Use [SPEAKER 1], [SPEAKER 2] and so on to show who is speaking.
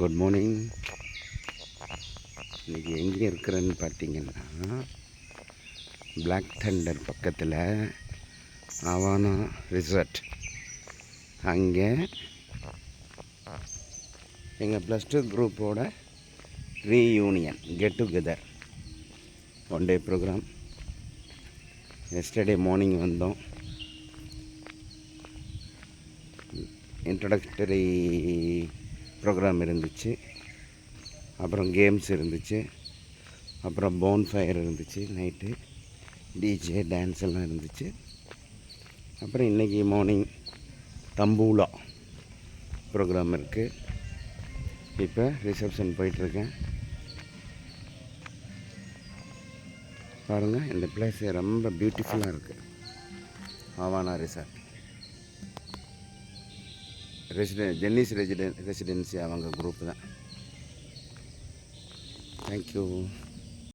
[SPEAKER 1] Good morning. இன்றைக்கி எங்கே இருக்கிறேன்னு பார்த்தீங்கன்னா, பிளாக் தண்டர் பக்கத்தில் அவானா ரிசார்ட். அங்கே எங்கள் +2 குரூப்போட reunion get together one day program. Yesterday morning வந்தோம். இன்ட்ரடக்டரி ப்ரோக்ராம் இருந்துச்சு, அப்புறம் கேம்ஸ் இருந்துச்சு, அப்புறம் போன் ஃபயர் இருந்துச்சு, நைட்டு டிஜே டான்ஸ் எல்லாம் இருந்துச்சு. அப்புறம் இன்றைக்கி மார்னிங் தம்பூலா ப்ரோக்ராம் இருக்குது. இப்போ ரிசப்ஷன் போயிட்டுருக்கேன். பாருங்கள், இந்த பிளேஸ் ரொம்ப பியூட்டிஃபுல்லாக இருக்குது. அவானா ரிசார்ட் ஜென்னிஸ் ரெசிடென்சி அவங்க குரூப் தான். தேங்க்யூ.